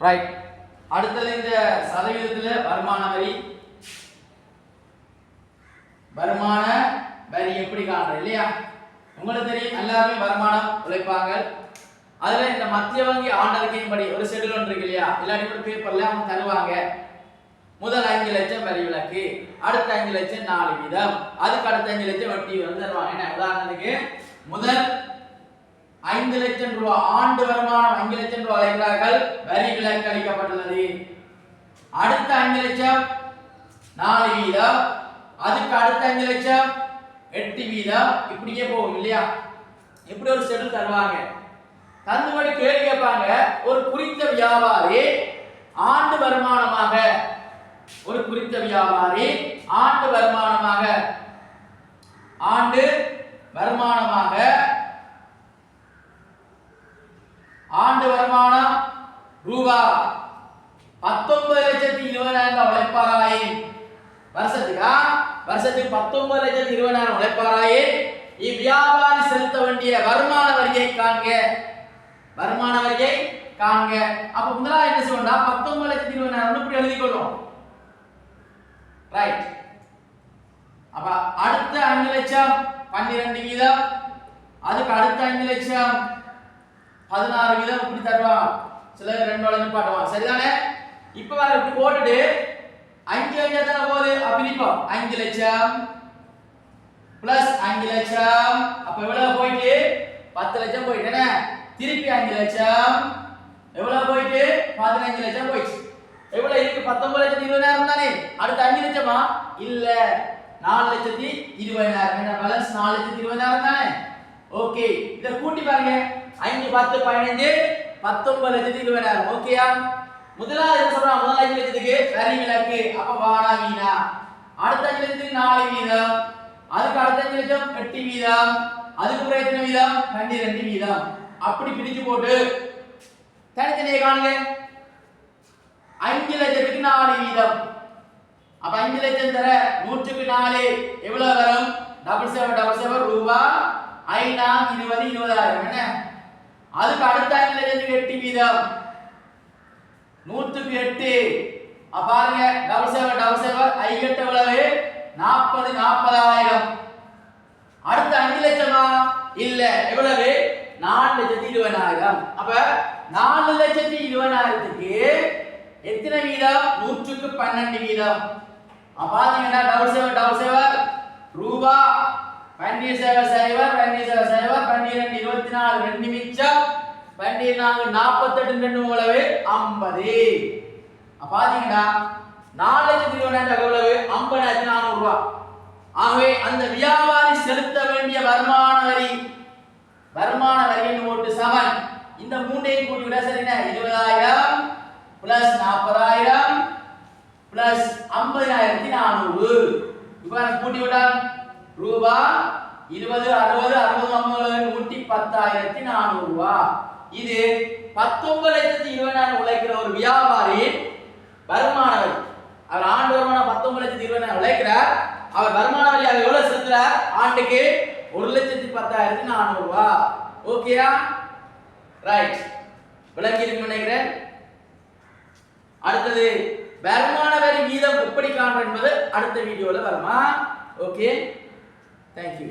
Right. அடுத்தது இந்த சதவீதத்துல வருமான வரி எப்படி காண்றது இல்லையா? உங்களுக்கு தெரியும் எல்லாருமே வருமானம் உழைப்பாங்க. அதுல இந்த மத்திய வங்கி ஆண்டறிக்கையின் படி ஒரு ஷெட்யூல் ஒன்று இருக்கு இல்லையா? இல்லாட்டி ஒரு பேப்பர்ல அவங்க தருவாங்க. முதல் 5 லட்சம் வரி விலக்கு, அடுத்த 5 லட்சம் 4%, அதுக்கு அடுத்த 5 லட்சம் வட்டி வந்து தருவாங்க. என்ன உதாரணத்துக்கு முதல் 5 லட்சம் ரூபாய் ஆண்டு வருமானம் 5 லட்சம் ரூபாய் அழைக்கிறார்கள், வரி விலக்கு அளிக்கப்பட்டுள்ளது. அடுத்த 5 லட்சம் 4%, அதுக்கு அடுத்த 5 லட்சம் 8%, இப்படியே போகும் இல்லையா? இப்படி ஒரு ஷெட்யூல் தருவாங்க. தந்துபடி கேள்வி கேட்பாங்க, ஒரு குறித்த வியாபாரி ஆண்டு வருமானமாக ஆண்டு வருமானம் ரூபாய் 19,20,000 உழைப்பாராயின் வருஷத்துக்கு 19,20,000 உழைப்பாராயின் இவ்வியாபாரி செலுத்த வேண்டிய வருமான வரியை காண்க. அப்ப முதலாவது என்ன செய்வோம்னா 19,20,000 இப்படி எழுதிக்கொள்வோம். ரைட். அப்ப அடுத்த 5 லட்சம் 12%, அதுக்கு அடுத்த 5 லட்சம் 16% இப்படி தருவாங்க. சில 2 வளைஞ்சு பாட்டுவாங்க. சரிதானே? இப்ப வர இப்படி போட்டுட்டு 5 தான போகுது, பிரிப்போம். 5 லட்சம் பிளஸ் 5 லட்சம், அப்ப எவ்வளவு போயிட்டு 10 லட்சம் போயிட்டேனே. திருப்பி 5 லட்சம் எவ்வளவு போயிட்டு 15 லட்சம் போயிடுச்சு. எவ்வளவு இருக்கு? 19,20,000 தானே. அடுத்து 5 லட்சமா? இல்ல, 4,20,000. என்ன பேலன்ஸ்? 4,20,000 தானே. ஓகே, இத கூட்டி பாருங்க. 5 10 15 19,20,000. ஓகேயா? முதலாவது என்ன சொல்றாங்க? முதல் 5 லட்சத்துக்கு வரி விலக்கு, அப்ப வாடா வீணா. அடுத்த 5 லட்சத்துக்கு 4%, அதுக்கு அடுத்த 5 லட்சம் 8%, அதுக்கு அப்புறம் எத்தனை வீதம்? 12%. அப்படி பிரிச்சு போட்டு தனித்தனியே காணுங்க. 5 லட்சத்துக்கு 4%, அப்ப 5 லட்சம் தர 100க்கு 4 எவ்வளவு வரும்? 7777 ரூபாய் 20,000. என்ன? அதுக்கு அடுத்த 5 லட்சத்துக்கு 8%, 100க்கு 8. பாருங்க 7777 ஐகட்ட எவ்வளவு? 40,000. அடுத்த 5 லட்சமா? இல்ல, எவ்வளவு? 4,20,000. அப்ப 4,20,000க்கு எத்தனை வீதம்? 100க்கு 12%. பாத்தீங்கன்னா 7777 ரூபாய் 12,770 12 24 2 மிச்சம் 12 48 2 எவ்வளவு? 50. பாத்தீங்கன்னா 4,20,000 எவ்வளவு? 50,400 ரூபாய். ஆகவே அந்த வியாபாரி செலுத்த வேண்டிய வருமான வரி நோட்டு சமன் இந்த மூன்றையும் கூட்டி விட சரினா 20,000 பிளஸ் 40,000 பிளஸ் 50,400. இப்போ கூட்டி விட்டால் ரூபாய் 20 60 60 50 110,400 ரூபாய். இது 19,20,000 உழைக்கிற ஒரு வியாபாரி வருமான வரி. அவர் ஆண்டு வருமானம் 19,20,000 உழைக்கிறார். அவர் வருமான வரி எவ்வளவு செலுத்துறார்? ஆண்டுக்கு 1,10,400 ரூபாய். ஓகேயா? ரைட். விளங்கி இருக்குன்னு நினைக்கிறேன். அடுத்தது வருமான வரி வீதம் எப்படி காண்றது என்பது அடுத்த வீடியோல வருமா? Okay, thank you.